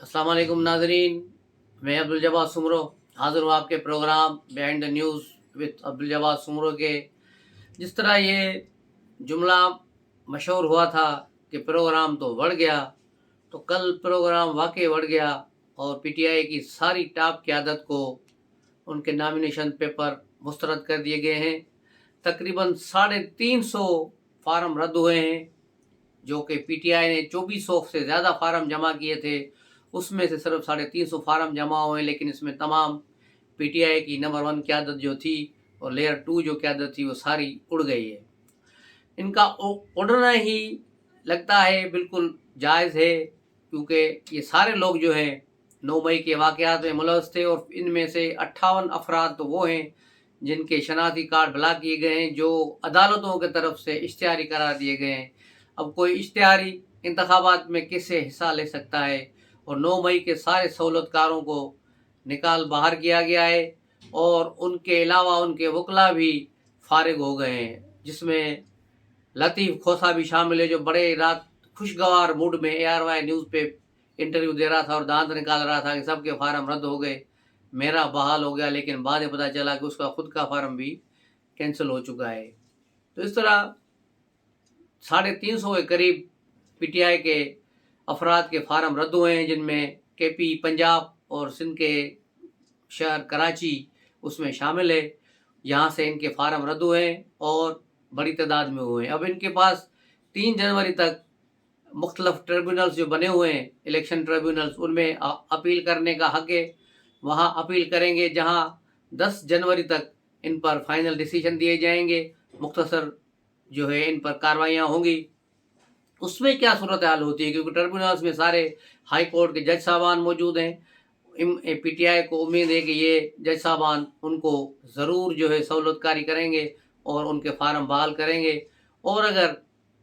अस्सलाम वालेकुम नाजरीन, मैं अब्दुल जब्बार सुमरो हाज़िर हूँ आपके programme behind the news with Abdul Jabbar Soomro के। जिस तरह ये जुमला मशहूर हुआ था कि प्रोग्राम तो बढ़ गया, तो कल प्रोग्राम वाकई बढ़ गया और पीटीआई की सारी टॉप क़यादत को उनके नॉमिनेशन पेपर मुस्तरद कर दिए गए हैं। तकरीबन 350 फार्म रद्द हुए हैं, जो कि पीटीआई ने 2400 से ज़्यादा फार्म जमा किए थे, उसमें से सिर्फ 350 फार्म जमा हुए, लेकिन इसमें तमाम पीटीआई की नंबर 1 क़यादत जो थी और लेयर 2 जो क़यादत थी वो सारी उड़ गई है। इनका उड़ना ही लगता है बिल्कुल जायज़ है, क्योंकि ये सारे लोग जो हैं 9 मई के वाक़यात में मुलव्वस थे और इनमें से 58 अफराद तो वो हैं जिनके शनाख्ती कार्ड ब्लॉक किए गए हैं, जो अदालतों की तरफ से इश्तिहारी करार दिए गए हैं। अब कोई इश्तिहारी इंतखाबात में किससे हिस्सा ले सकता है, और 9 मई के सारे सहूलतकारों को निकाल बाहर किया गया है और उनके अलावा उनके वकला भी फारिग हो गए हैं, जिसमें लतीफ़ खोसा भी शामिल है, जो बड़े रात खुशगवार मूड में ARY न्यूज़ पे इंटरव्यू दे रहा था और दांत निकाल रहा था कि सबके फार्म रद्द हो गए, मेरा बहाल हो गया, लेकिन बाद में पता चला कि उसका खुद का फार्म भी कैंसिल हो चुका है। तो इस तरह 350 के करीब पीटीआई के अफराद के फार्म रद्द हुए हैं, जिनमें KP पंजाब और सिंध के शहर कराची उसमें शामिल है। यहाँ से इनके फार्म रद्द हुए हैं और बड़ी तादाद में हुए हैं। अब इनके पास 3 जनवरी तक मुख्तलिफ ट्रिब्यूनल्स जो बने हुए हैं, इलेक्शन ट्रिब्यूनल्स, उनमें अपील करने का हक है। वहाँ अपील करेंगे, जहाँ 10 जनवरी तक इन पर फाइनल डिसीजन दिए जाएंगे, मुख्तसर जो है इन पर कार्रवाइयाँ होंगी। उसमें क्या सूरत हाल होती है, क्योंकि ट्रिब्यूनल्स में सारे हाई कोर्ट के जज साहबान मौजूद हैं। पीटीआई को उम्मीद है कि ये जज साहबान उनको ज़रूर जो है सहूलतकारी करेंगे और उनके फार्म बहाल करेंगे, और अगर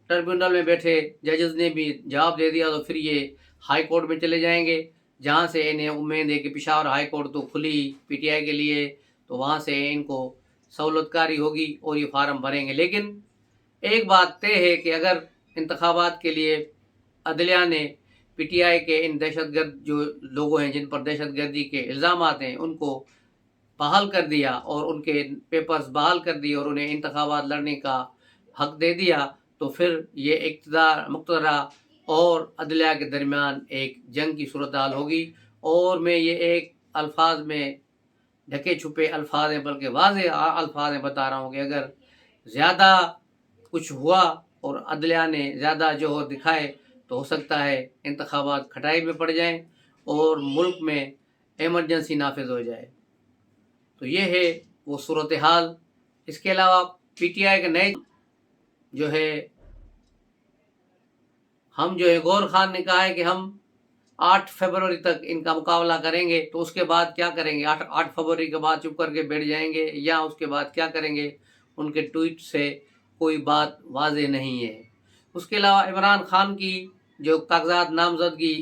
ट्रिब्यूनल में बैठे जजेस ने भी जवाब दे दिया तो फिर ये हाई कोर्ट में चले जाएंगे, जहाँ से इन्हें उम्मीद है कि पेशावर हाई कोर्ट तो खुली पीटीआई के लिए, तो वहाँ से इनको सहूलतकारी होगी और ये फार्म भरेंगे। लेकिन एक बात तय है कि अगर इंतखाबात के लिए अदलिया ने पीटीआई के इन दहशतगर्द जो लोगों हैं जिन पर दहशतगर्दी के इल्ज़ामात हैं उनको बहाल कर दिया और उनके पेपर्स बहाल कर दिए और उन्हें इंतखाबात लड़ने का हक दे दिया, तो फिर ये इक़्तिदार मुक़तदरा और अदलिया के दरमियान एक जंग की सूरत हाल होगी। और मैं ये एक अल्फाज में ढके छुपे अल्फाज हैं, बल्कि वाज़ेह अल्फाज में बता रहा हूँ कि अगर ज़्यादा कुछ हुआ और अदलिया ने ज़्यादा जोहर दिखाए तो हो सकता है इंतखाबात खटाई में पड़ जाएं और मुल्क में एमरजेंसी नाफिज हो जाए। तो ये है वो सूरत हाल। इसके अलावा पीटीआई के नए जो है गौहर खान ने कहा है कि हम 8 फरवरी तक इनका मुकाबला करेंगे, तो उसके बाद क्या करेंगे? 8 फरवरी के बाद चुप करके बैठ जाएंगे या उसके बाद क्या करेंगे? उनके ट्वीट से कोई बात वाज़ेह नहीं है। उसके अलावा इमरान खान की जो कागजात नामजदगी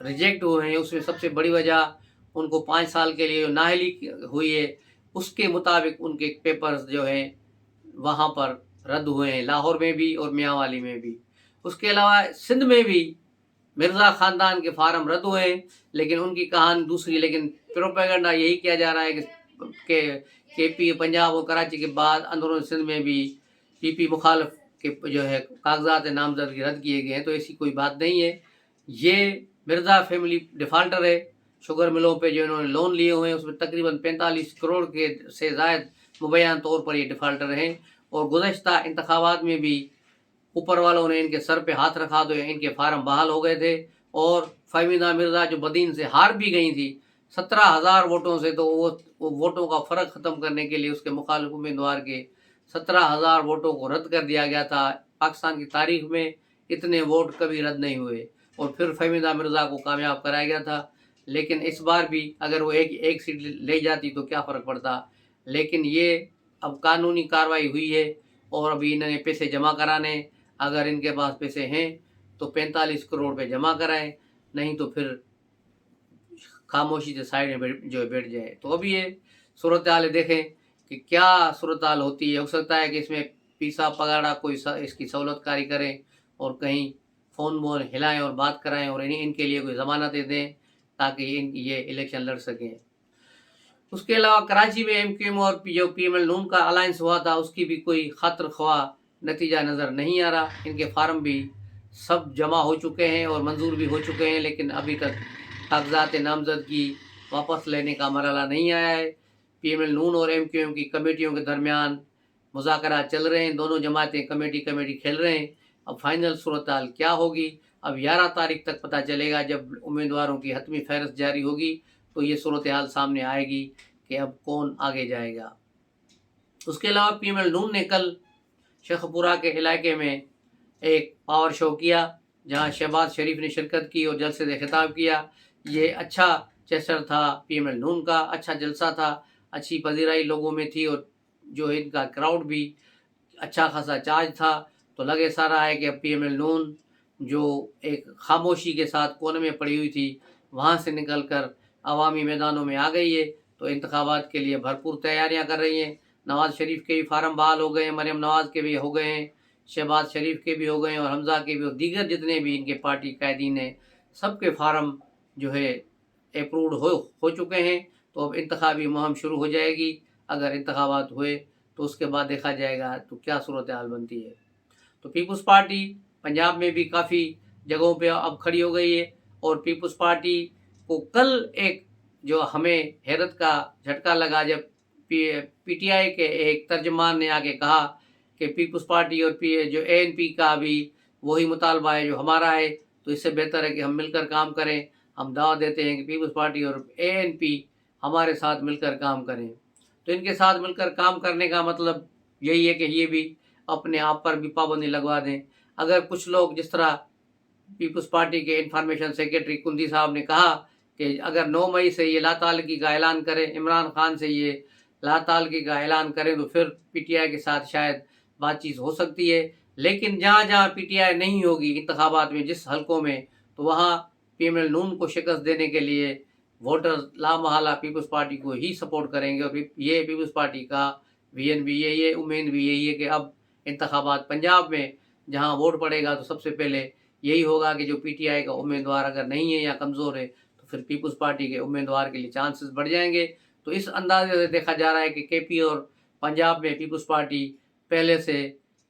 रिजेक्ट हुए हैं, उसमें सबसे बड़ी वजह उनको 5 साल के लिए नाअहली हुई है, उसके मुताबिक उनके पेपर्स जो हैं वहाँ पर रद्द हुए हैं, लाहौर में भी और मियांवाली में भी। उसके अलावा सिंध में भी मिर्ज़ा ख़ानदान के फार्म रद्द हुए हैं, लेकिन उनकी कहानी दूसरी। लेकिन प्रोपेगेंडा यही किया जा रहा है कि KP पंजाब और कराची के बाद अंदरूनी सिंध में भी PP मुखालिफ के जो है कागजात नामजदगी रद्द किए गए हैं, तो ऐसी कोई बात नहीं है। ये मिर्ज़ा फैमिली डिफ़ाल्टर है। शुगर मिलों पे जो इन्होंने लोन लिए हुए हैं उसमें तकरीबन 45 करोड़ के से ज़ायद मुबैना तौर पर ये डिफ़ाल्टर हैं, और गुज़श्ता इंतखाबात में भी ऊपर वालों ने इनके सर पे हाथ रखा तो इनके फार्म बहाल हो गए थे। और फ़हमीदा मिर्ज़ा जो बदीन से हार भी गई थी 17,000 वोटों से, तो वो वोटों का फ़र्क ख़त्म करने के लिए उसके मुखालिफ उम्मीदवार के 17,000 वोटों को रद्द कर दिया गया था। पाकिस्तान की तारीख में इतने वोट कभी रद्द नहीं हुए और फिर फ़हमीदा मिर्ज़ा को कामयाब कराया गया था। लेकिन इस बार भी अगर वो एक सीट ले जाती तो क्या फ़र्क पड़ता। लेकिन ये अब कानूनी कार्रवाई हुई है और अभी इन्होंने पैसे जमा कराने, अगर इनके पास पैसे हैं तो 45 करोड़ पे जमा कराएं, नहीं तो फिर खामोशी से साइड में जो बैठ जाए। तो अभी ये सूरत हाल देखें कि क्या सूरत हाल होती है। हो सकता है कि इसमें पीसा पगाड़ा कोई इसकी सहूलतकारी करें और कहीं फ़ोन वोन हिलाएं और बात कराएं और इनके लिए कोई ज़मानतें दें, تاکہ یہ الیکشن لڑ سکیں۔ اس کے علاوہ کراچی میں ایم کیو ایم اور جو پی ایم ایل نون کا الائنس ہوا تھا، اس کی بھی کوئی خاطر خواہ نتیجہ نظر نہیں آ رہا۔ ان کے فارم بھی سب جمع ہو چکے ہیں اور منظور بھی ہو چکے ہیں، لیکن ابھی تک کاغذات نامزدگی واپس لینے کا مرحلہ نہیں آیا ہے۔ پی ایم ایل نون اور ایم کیو ایم کی کمیٹیوں کے درمیان مذاکرات چل رہے ہیں، دونوں جماعتیں کمیٹی کھیل رہے ہیں۔ اب فائنل صورتحال کیا ہوگی، اب 11 تاریخ تک پتہ چلے گا، جب امیدواروں کی حتمی فہرست جاری ہوگی تو یہ صورتحال سامنے آئے گی کہ اب کون آگے جائے گا۔ اس کے علاوہ پی ایم ایل نون نے کل شیخ پورہ کے علاقے میں ایک پاور شو کیا، جہاں شہباز شریف نے شرکت کی اور جلسے سے خطاب کیا۔ یہ اچھا چیسر تھا پی ایم ایل نون کا، اچھا جلسہ تھا، اچھی پذیرائی لوگوں میں تھی، اور جو ان کا کراؤڈ بھی اچھا خاصا چارج تھا۔ تو لگے سارا ہے کہ اب پی ایم ایل نون جو ایک خاموشی کے ساتھ کونے میں پڑی ہوئی تھی، وہاں سے نکل کر عوامی میدانوں میں آ گئی ہے، تو انتخابات کے لیے بھرپور تیاریاں کر رہی ہیں۔ نواز شریف کے بھی فارم بحال ہو گئے ہیں، مریم نواز کے بھی ہو گئے ہیں، شہباز شریف کے بھی ہو گئے ہیں، اور حمزہ کے بھی، اور دیگر جتنے بھی ان کے پارٹی قائدین ہیں، سب کے فارم جو ہے اپروڈ ہو چکے ہیں۔ تو اب انتخابی مہم شروع ہو جائے گی۔ اگر انتخابات ہوئے تو اس کے بعد دیکھا جائے گا تو کیا صورتحال بنتی ہے۔ تو پیپلز پارٹی پنجاب میں بھی کافی جگہوں پہ اب کھڑی ہو گئی ہے، اور پیپلز پارٹی کو کل ایک جو ہمیں حیرت کا جھٹکا لگا، جب پی ٹی آئی کے ایک ترجمان نے آگے کہا کہ پیپلز پارٹی اور جو اے این پی کا بھی وہی مطالبہ ہے جو ہمارا ہے، تو اس سے بہتر ہے کہ ہم مل کر کام کریں۔ ہم دعوت دیتے ہیں کہ پیپلز پارٹی اور اے این پی ہمارے ساتھ مل کر کام کریں۔ تو ان کے ساتھ مل کر کام کرنے کا مطلب یہی ہے کہ یہ بھی اپنے آپ پر بھی پابندی لگوا دیں۔ اگر کچھ لوگ، جس طرح پیپلز پارٹی کے انفارمیشن سیکریٹری کندی صاحب نے کہا کہ اگر 9 مئی سے یہ لا تعلقی کا اعلان کریں، عمران خان سے یہ لا تعلقی کا اعلان کریں، تو پھر پی ٹی آئی کے ساتھ شاید بات چیت ہو سکتی ہے۔ لیکن جہاں جہاں پی ٹی آئی نہیں ہوگی انتخابات میں، جس حلقوں میں، تو وہاں پی ایم ایل نون کو شکست دینے کے لیے ووٹر لامحالہ پیپلز پارٹی کو ہی سپورٹ کریں گے، اور یہ پیپلز پارٹی کا ویژن بھی یہی ہے، امید بھی یہی ہے کہ اب انتخابات پنجاب میں جہاں ووٹ پڑے گا تو سب سے پہلے یہی ہوگا کہ جو پی ٹی آئی کا امیدوار اگر نہیں ہے یا کمزور ہے، تو پھر پیپلز پارٹی کے امیدوار کے لیے چانسز بڑھ جائیں گے۔ تو اس اندازے سے دیکھا جا رہا ہے کہ کے پی اور پنجاب میں پیپلز پارٹی پہلے سے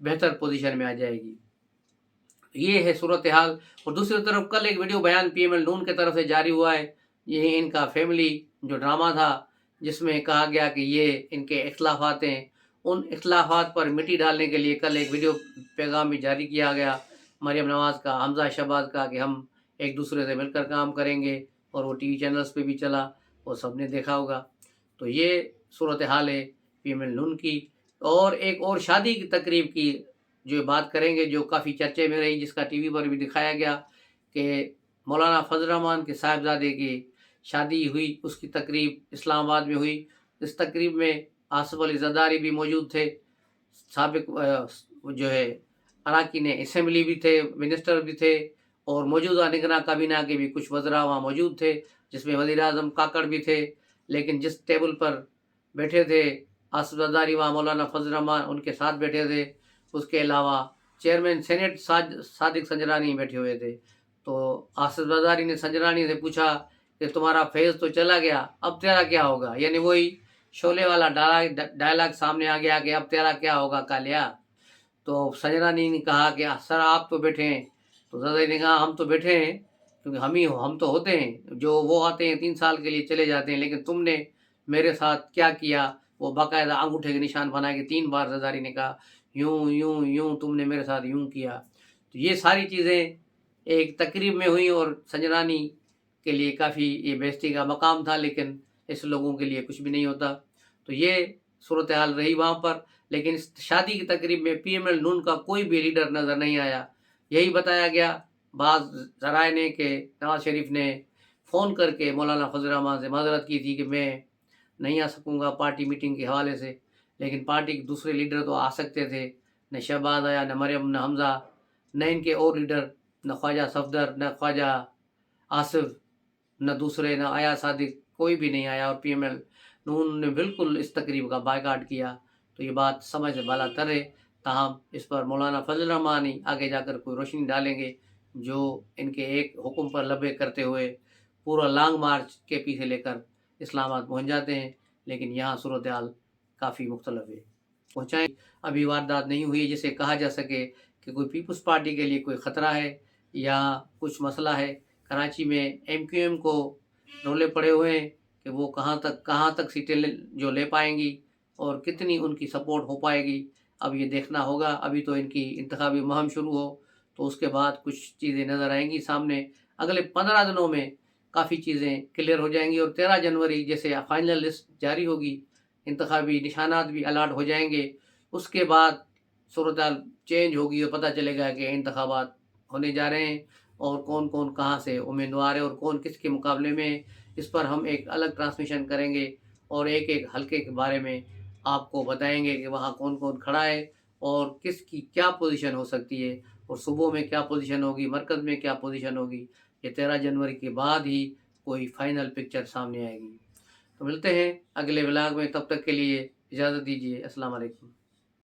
بہتر پوزیشن میں آ جائے گی۔ یہ ہے صورتحال۔ اور دوسری طرف کل ایک ویڈیو بیان پی ایم ایل نون کی طرف سے جاری ہوا ہے، یہ ان کا فیملی جو ڈرامہ تھا، جس میں کہا گیا کہ یہ ان کے اختلافات ہیں، ان اختلافات پر مٹی ڈالنے کے لیے کل ایک ویڈیو پیغام بھی جاری کیا گیا مریم نواز کا، حمزہ شہباز کا، کہ ہم ایک دوسرے سے مل کر کام کریں گے، اور وہ ٹی وی چینلز پہ بھی چلا، وہ سب نے دیکھا ہوگا۔ تو یہ صورتحال ہے پی ایم ایل نون کی۔ اور ایک اور شادی کی تقریب کی جو بات کریں گے، جو کافی چرچے میں رہی، جس کا ٹی وی پر بھی دکھایا گیا کہ مولانا فضل الرحمان کے صاحبزادے کی شادی ہوئی، اس کی تقریب اسلام آباد میں ہوئی۔ اس تقریب میں آصف علی زرداری بھی موجود تھے، سابق جو ہے اراکین اسمبلی بھی تھے، منسٹر بھی تھے، اور موجودہ نگراں کابینہ کے بھی کچھ وزراء وہاں موجود تھے، جس میں وزیر اعظم کاکڑ بھی تھے۔ لیکن جس ٹیبل پر بیٹھے تھے آصف زرداری، وہاں مولانا فضل الرحمان ان کے ساتھ بیٹھے تھے۔ اس کے علاوہ چیئرمین سینٹ صادق سنجرانی بیٹھے ہوئے تھے۔ تو آصف زرداری نے سنجرانی سے پوچھا کہ تمہارا فیض تو چلا گیا، اب تیرا کیا ہوگا؟ یعنی وہی شعلے والا ڈائلاگ سامنے آ گیا کہ اب تیرا کیا ہوگا کالیا۔ تو سنجرانی نے کہا کہ سر آپ تو بیٹھے ہیں، تو زرداری نے کہا ہم تو بیٹھے ہیں کیونکہ ہم تو ہوتے ہیں، جو وہ آتے ہیں 3 سال کے لیے چلے جاتے ہیں، لیکن تم نے میرے ساتھ کیا کیا؟ وہ باقاعدہ انگوٹھے کے نشان بنا کے 3 بار زرداری نے کہا یوں یوں یوں تم نے میرے ساتھ یوں کیا۔ تو یہ ساری چیزیں ایک تقریب میں ہوئی، اور سنجرانی کے لیے کافی یہ بےعزتی کا مقام تھا، لیکن اس لوگوں کے لیے کچھ بھی نہیں ہوتا۔ تو یہ صورتحال رہی وہاں پر۔ لیکن اس شادی کی تقریب میں پی ایم ایل نون کا کوئی بھی لیڈر نظر نہیں آیا۔ یہی بتایا گیا بعض ذرائع نے کہ نواز شریف نے فون کر کے مولانا فضل الرحمان سے معذرت کی تھی کہ میں نہیں آ سکوں گا پارٹی میٹنگ کے حوالے سے، لیکن پارٹی کے دوسرے لیڈر تو آ سکتے تھے، نہ شہباز آیا، نہ مریم، نہ حمزہ، نہ ان کے اور لیڈر، نہ خواجہ صفدر، نہ خواجہ آصف، نہ دوسرے، نہ آیا صادق، کوئی بھی نہیں آیا، اور پی ایم ایل نون نے بالکل اس تقریب کا بائیکاٹ کیا۔ تو یہ بات سمجھ سے بالا تر ہے۔ تاہم اس پر مولانا فضل الرحمان ہی آگے جا کر کوئی روشنی ڈالیں گے، جو ان کے ایک حکم پر لبے کرتے ہوئے पूरा लॉन्ग मार्च केपी से लेकर इस्लामाबाद पहुंच जाते हैं, लेकिन यहाँ सूरत हाल काफ़ी मुख्तलिफ है। पहुँचाएँ अभी वारदात नहीं हुई जिसे कहा जा सके कि कोई पीपल्स पार्टी के लिए कोई ख़तरा है या कुछ मसला है। कराची में एमक्यूएम को रोले पड़े हुए हैं कि वो कहाँ तक सीटें जो ले पाएंगी और कितनी उनकी सपोर्ट हो पाएगी, अब ये देखना होगा। अभी तो इनकी इंतखाबी मुहिम शुरू हो तो उसके बाद कुछ चीज़ें नज़र आएंगी सामने। अगले 15 दिनों में काफ़ी चीज़ें क्लियर हो जाएंगी और 13 जनवरी जैसे फाइनल लिस्ट जारी होगी, इंतखाबी निशानात भी अलाट हो जाएंगे, उसके बाद सूरत हाल चेंज होगी और पता चलेगा कि इंतखाबात होने जा रहे हैं और कौन कौन कहाँ से उम्मीदवार है और कौन किसके मुकाबले में है। इस पर हम एक अलग ट्रांसमिशन करेंगे और एक एक हलके के बारे में आपको बताएंगे कि वहाँ कौन कौन खड़ा है और किसकी क्या पोजीशन हो सकती है और सूबों में क्या पोजीशन होगी, मरकज़ में क्या पोजीशन होगी। ये 13 जनवरी के बाद ही कोई फाइनल पिक्चर सामने आएगी। तो मिलते हैं अगले व्लॉग में, तब तक के लिए इजाज़त दीजिए। अस्सलाम वालेकुम।